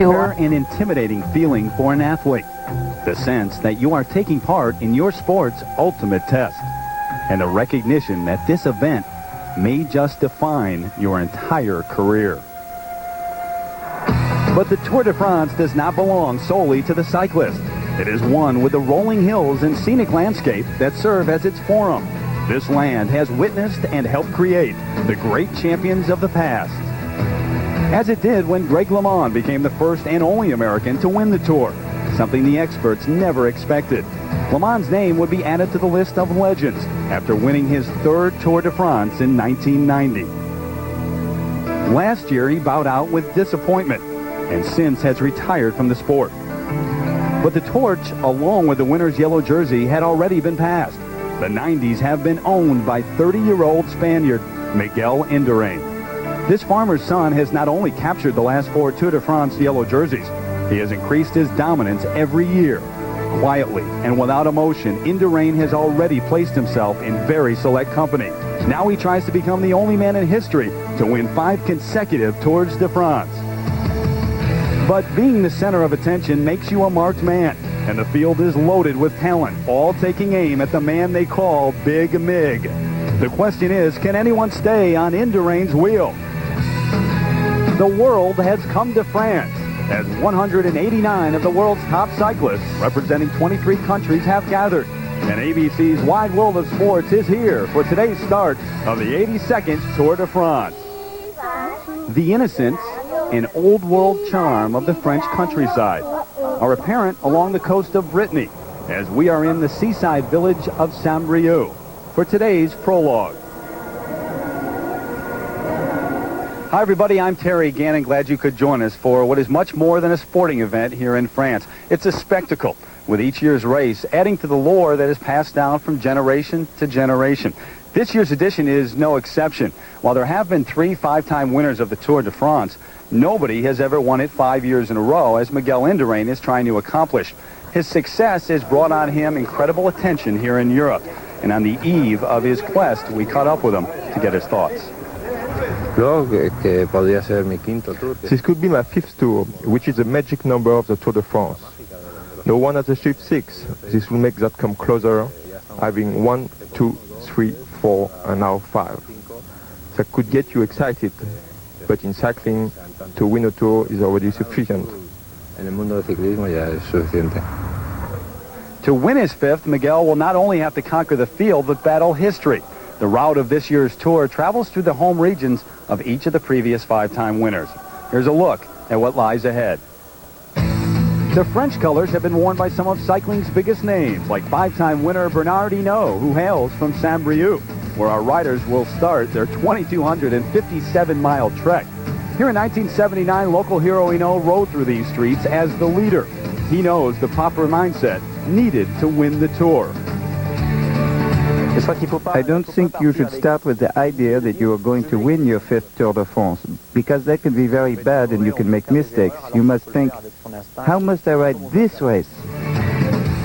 An intimidating feeling for an athlete. The sense that you are taking part in your sport's ultimate test. And the recognition that this event may just define your entire career. But the Tour de France does not belong solely to the cyclist. It is one with the rolling hills and scenic landscape that serve as its forum. This land has witnessed and helped create the great champions of the past. As it did when Greg LeMond became the first and only American to win the Tour, something the experts never expected. LeMond's name would be added to the list of legends after winning his third Tour de France in 1990. Last year, he bowed out with disappointment and since has retired from the sport. But the torch, along with the winner's yellow jersey, had already been passed. The 90s have been owned by 30-year-old Spaniard Miguel Indurain. This farmer's son has not only captured the last 4 Tour de France yellow jerseys, he has increased his dominance every year. Quietly and without emotion, Indurain has already placed himself in very select company. Now he tries to become the only man in history to win 5 consecutive Tours de France. But being the center of attention makes you a marked man, and the field is loaded with talent, all taking aim at the man they call Big Mig. The question is, can anyone stay on Indurain's wheel? The world has come to France, as 189 of the world's top cyclists, representing 23 countries, have gathered. And ABC's Wide World of Sports is here for today's start of the 82nd Tour de France. The innocence and old world charm of the French countryside are apparent along the coast of Brittany, as we are in the seaside village of Saint-Brieuc for today's Prologue. Hi everybody, I'm Terry Gannon. Glad you could join us for what is much more than a sporting event here in France. It's a spectacle, with each year's race adding to the lore that is passed down from generation to generation. This year's edition is no exception. While there have been 3 5-time winners of the Tour de France, nobody has ever won it 5 years in a row, as Miguel Indurain is trying to accomplish. His success has brought on him incredible attention here in Europe. And on the eve of his quest, we caught up with him to get his thoughts. This could be my 5th tour, which is the magic number of the Tour de France. No one has achieved 6. This will make that come closer, having 1, 2, 3, 4, and now 5. That could get you excited, but in cycling, to win a tour is already sufficient. To win his 5th, Miguel will not only have to conquer the field, but battle history. The route of this year's tour travels through the home regions of each of the previous 5-time winners. Here's a look at what lies ahead. The French colors have been worn by some of cycling's biggest names, like 5-time winner Bernard Hinault, who hails from Saint-Brieuc, where our riders will start their 2,257-mile trek. Here in 1979, local hero Hinault rode through these streets as the leader. He knows the proper mindset needed to win the Tour. I don't think you should start with the idea that you are going to win your 5th Tour de France, because that can be very bad and you can make mistakes. You must think, how must I ride this race?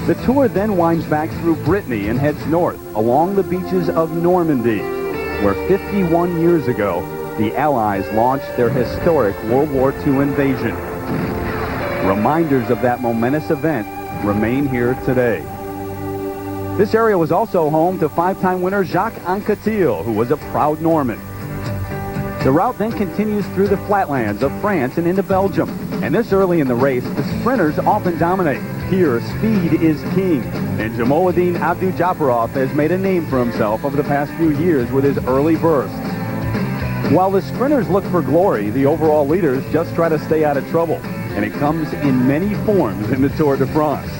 The Tour then winds back through Brittany and heads north along the beaches of Normandy, where 51 years ago, the Allies launched their historic World War II invasion. Reminders of that momentous event remain here today. This area was also home to 5-time winner Jacques Anquetil, who was a proud Norman. The route then continues through the flatlands of France and into Belgium. And this early in the race, the sprinters often dominate. Here, speed is king. And Jamouladin Abdou-Japarov has made a name for himself over the past few years with his early bursts. While the sprinters look for glory, the overall leaders just try to stay out of trouble. And it comes in many forms in the Tour de France.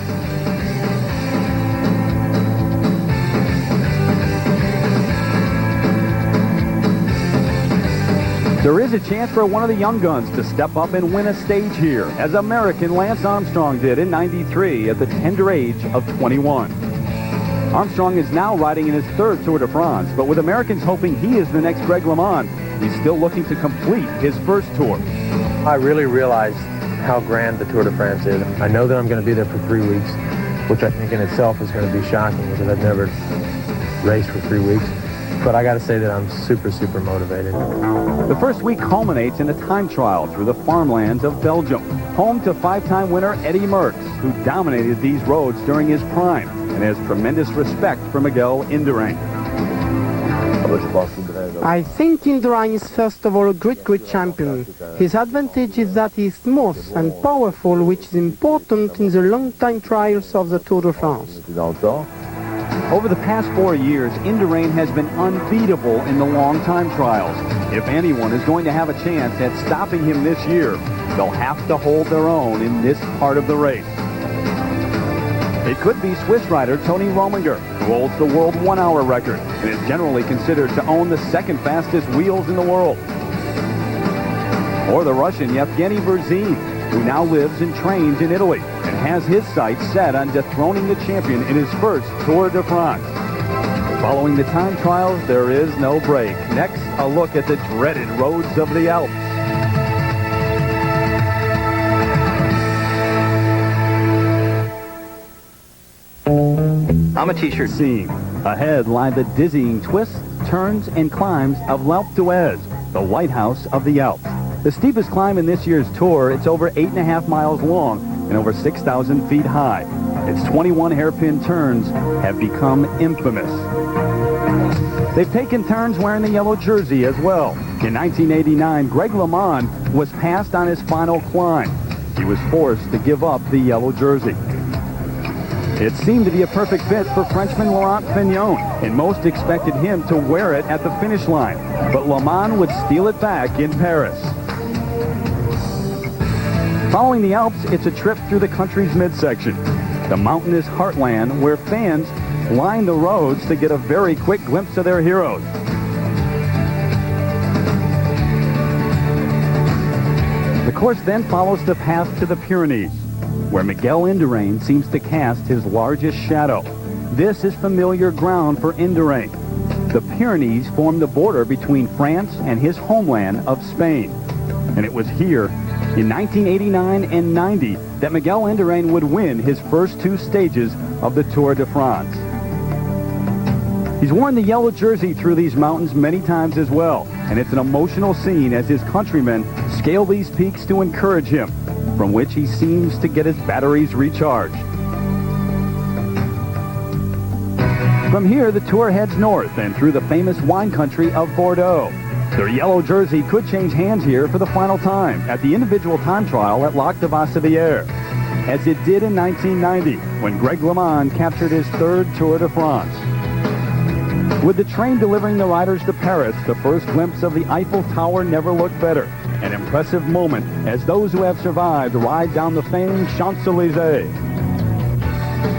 There is a chance for one of the young guns to step up and win a stage here, as American Lance Armstrong did in '93 at the tender age of 21. Armstrong is now riding in his 3rd Tour de France, but with Americans hoping he is the next Greg LeMond, he's still looking to complete his 1st tour. I really realized how grand the Tour de France is. I know that I'm going to be there for 3 weeks, which I think in itself is going to be shocking because I've never raced for 3 weeks. but I got to say that I'm super, super motivated. The first week culminates in a time trial through the farmlands of Belgium, home to five-time winner Eddie Merckx, who dominated these roads during his prime and has tremendous respect for Miguel Indurain. I think Indurain is first of all a great champion. His advantage is that he is smooth and powerful, which is important in the long time trials of the Tour de France. Over the past 4 years, Indurain has been unbeatable in the long time trials. If anyone is going to have a chance at stopping him this year, they'll have to hold their own in this part of the race. It could be Swiss rider Tony Rominger, who holds the world 1 hour record and is generally considered to own the second fastest wheels in the world. Or the Russian Yevgeny Berzin, who now lives and trains in Italy and has his sights set on dethroning the champion in his first Tour de France. Following the time trials, there is no break. Next, a look at the dreaded roads of the Alps. I'm a t-shirt Scene. Ahead lie the dizzying twists, turns, and climbs of L'Alpe d'Huez, the lighthouse of the Alps. The steepest climb in this year's tour, it's over 8.5 miles long and over 6,000 feet high. Its 21 hairpin turns have become infamous. They've taken turns wearing the yellow jersey as well. In 1989, Greg LeMond was passed on his final climb. He was forced to give up the yellow jersey. It seemed to be a perfect fit for Frenchman Laurent Fignon, and most expected him to wear it at the finish line. But LeMond would steal it back in Paris. Following the Alps, it's a trip through the country's midsection, the mountainous heartland where fans line the roads to get a very quick glimpse of their heroes. The course then follows the path to the Pyrenees, where Miguel Indurain seems to cast his largest shadow. This is familiar ground for Indurain. The Pyrenees form the border between France and his homeland of Spain. And it was here in 1989 and 90 that Miguel Indurain would win his first 2 stages of the Tour de France. He's worn the yellow jersey through these mountains many times as well, and it's an emotional scene as his countrymen scale these peaks to encourage him, from which he seems to get his batteries recharged. From here, the Tour heads north and through the famous wine country of Bordeaux. Their yellow jersey could change hands here for the final time at the individual time trial at Lac de Vassivière, as it did in 1990 when Greg LeMond captured his 3rd Tour de France. With the train delivering the riders to Paris, the first glimpse of the Eiffel Tower never looked better. An impressive moment as those who have survived ride down the famed Champs-Élysées.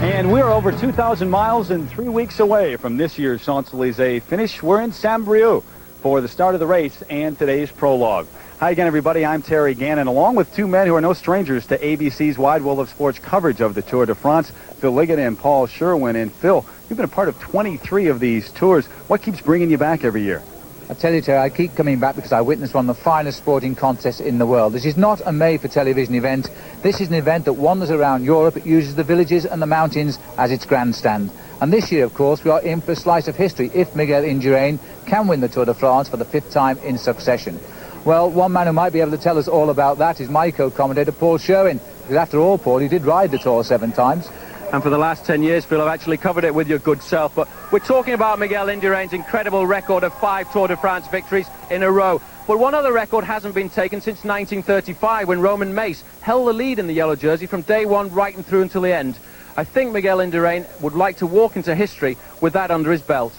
And we're over 2,000 miles and 3 weeks away from this year's Champs-Élysées finish. We're in Saint-Brieuc for the start of the race and today's prologue. Hi again, everybody. I'm Terry Gannon, along with 2 men who are no strangers to ABC's Wide World of Sports coverage of the Tour de France, Phil Liggett and Paul Sherwen. And Phil, you've been a part of 23 of these tours. What keeps bringing you back every year? I tell you, Terry, I keep coming back because I witnessed one of the finest sporting contests in the world. This is not a made-for-television event. This is an event that wanders around Europe. It uses the villages and the mountains as its grandstand. And this year, of course, we are in for a slice of history if Miguel Indurain can win the Tour de France for the 5th time in succession. Well, one man who might be able to tell us all about that is my co-commentator, Paul Sherwen. Because after all, Paul, he did ride the Tour 7 times. And for the last 10 years, Phil, I've actually covered it with your good self. But we're talking about Miguel Indurain's incredible record of 5 Tour de France victories in a row. But one other record hasn't been taken since 1935, when Roman Mace held the lead in the yellow jersey from day one right and through until the end. I think Miguel Indurain would like to walk into history with that under his belt.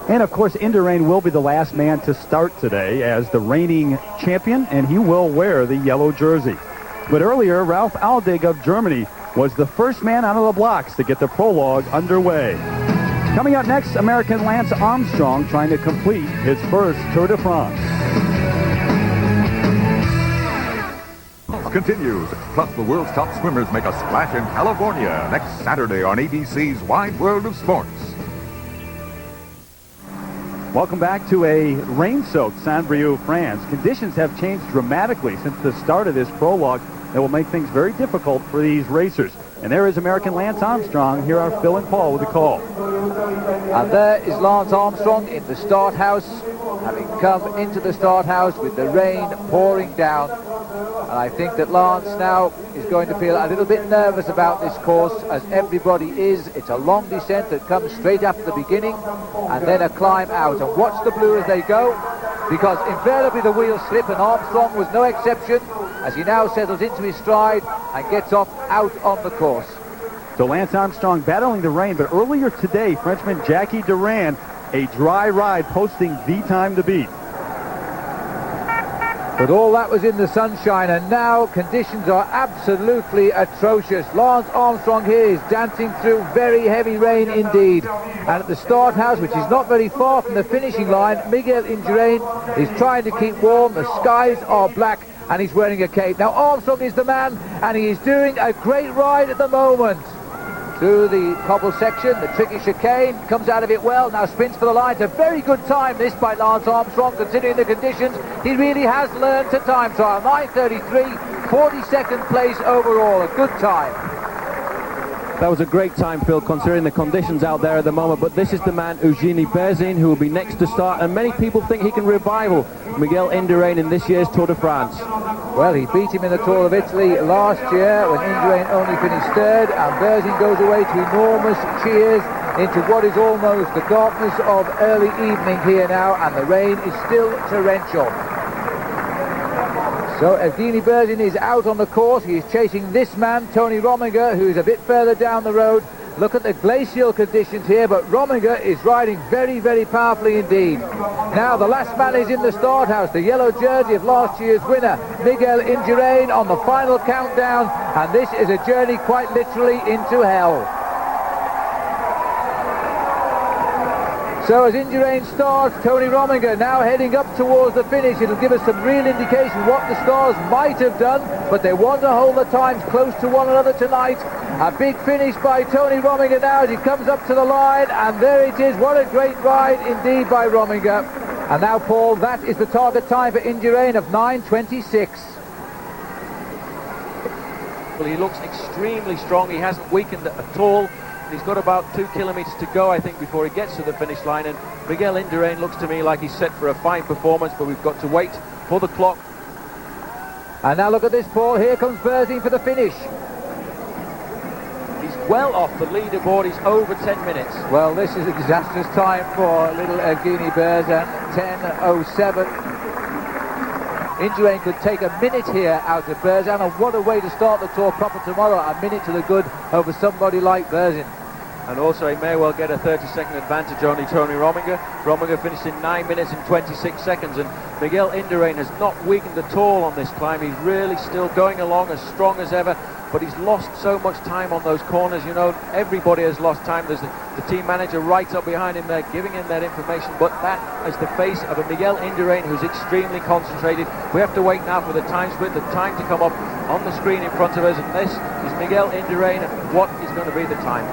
And of course, Indurain will be the last man to start today as the reigning champion, and he will wear the yellow jersey. But earlier, Ralph Aldig of Germany was the first man out of the blocks to get the prologue underway. Coming up next, American Lance Armstrong trying to complete his first Tour de France. Continues. Plus, the world's top swimmers make a splash in California next Saturday on ABC's Wide World of Sports. Welcome back to a rain-soaked Saint-Brieuc, France. Conditions have changed dramatically since the start of this prologue that will make things very difficult for these racers. And there is American Lance Armstrong. Here are Phil and Paul with the call. And there is Lance Armstrong in the start house, having come into the start house with the rain pouring down. And I think that Lance now is going to feel a little bit nervous about this course, as everybody is. It's a long descent that comes straight after the beginning, and then a climb out. And watch the blue as they go, because invariably the wheels slip, and Armstrong was no exception, as he now settles into his stride and gets off out on the course. So Lance Armstrong battling the rain, but earlier today, Frenchman Jackie Durand, a dry ride, posting the time to beat. But all that was in the sunshine, and now conditions are absolutely atrocious. Lance Armstrong here is dancing through very heavy rain indeed. And at the start house, which is not very far from the finishing line, Miguel Indurain is trying to keep warm. The skies are black, and he's wearing a cape. Now Armstrong is the man, and he is doing a great ride at the moment. Through the cobble section, the tricky chicane, comes out of it well, now sprints for the line. It's a very good time, this, by Lance Armstrong, considering the conditions. He really has learned to time trial. 9:33, 42nd place overall, a good time. That was a great time, Phil, considering the conditions out there at the moment. But this is the man, Eugenie Berzin, who will be next to start. And many people think he can revival Miguel Indurain in this year's Tour de France. Well, he beat him in the Tour of Italy last year when Indurain only finished third. And Berzin goes away to enormous cheers into what is almost the darkness of early evening here now. And the rain is still torrential. So Evgeny Berzin is out on the course. He is chasing this man, Tony Rominger, who is a bit further down the road. Look at the glacial conditions here, but Rominger is riding very, very powerfully indeed. Now the last man is in the start house, the yellow jersey of last year's winner, Miguel Indurain, on the final countdown, and this is a journey quite literally into hell. So as Indurain starts, Tony Rominger now heading up towards the finish. It'll give us some real indication what the stars might have done, but they want to hold the times close to one another tonight. A big finish by Tony Rominger now as he comes up to the line, and there it is. What a great ride indeed by Rominger. And now, Paul, that is the target time for Indurain of 9:26. Well, he looks extremely strong. He hasn't weakened at all. He's got about 2 kilometers to go, I think, before he gets to the finish line. And Miguel Indurain looks to me like he's set for a fine performance, but we've got to wait for the clock. And now look at this, Paul. Here comes Berzin for the finish. He's well off the leaderboard. He's over 10 minutes. Well, this is a disastrous time for little Evgeny Berzin. 10:07. Indurain could take a minute here out of Berzin, and what a way to start the Tour proper tomorrow. A minute to the good over somebody like Berzin. And also he may well get a 30-second advantage on Tony Rominger. Rominger finished in 9 minutes and 26 seconds, and Miguel Indurain has not weakened at all on this climb. He's really still going along as strong as ever, but he's lost so much time on those corners. You know, everybody has lost time. There's the team manager right up behind him there, giving him that information, but that is the face of a Miguel Indurain who's extremely concentrated. We have to wait now for the time split, the time to come up on the screen in front of us, and this is Miguel Indurain, and what is going to be the time?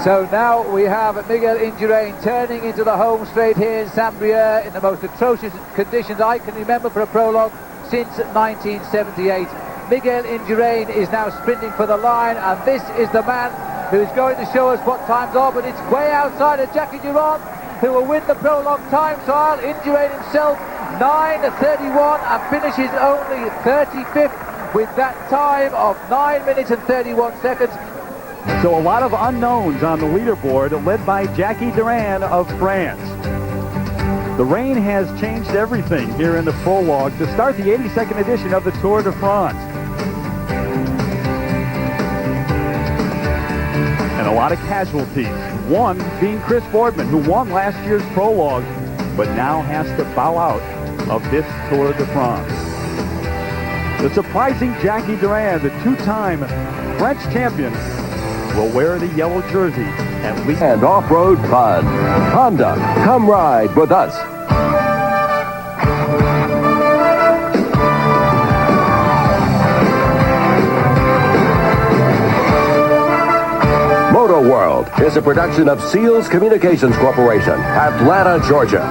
So now we have Miguel Indurain turning into the home straight here in Saint-Brieuc in the most atrocious conditions I can remember for a prologue since 1978. Miguel Indurain is now sprinting for the line, and this is the man who's going to show us what times are, but it's way outside of Jackie Durand, who will win the prologue time trial. Indurain himself 9:31 and finishes only 35th with that time of 9 minutes and 31 seconds. So a lot of unknowns on the leaderboard, led by Jackie Durand of France. The rain has changed everything here in the prologue to start the 82nd edition of the Tour de France. And a lot of casualties. One being Chris Boardman, who won last year's prologue, but now has to bow out of this Tour de France. The surprising Jackie Durand, the two-time French champion, will wear the yellow jersey at least. And off-road fun. Honda, come ride with us. Moto World is a production of Seals Communications Corporation, Atlanta, Georgia.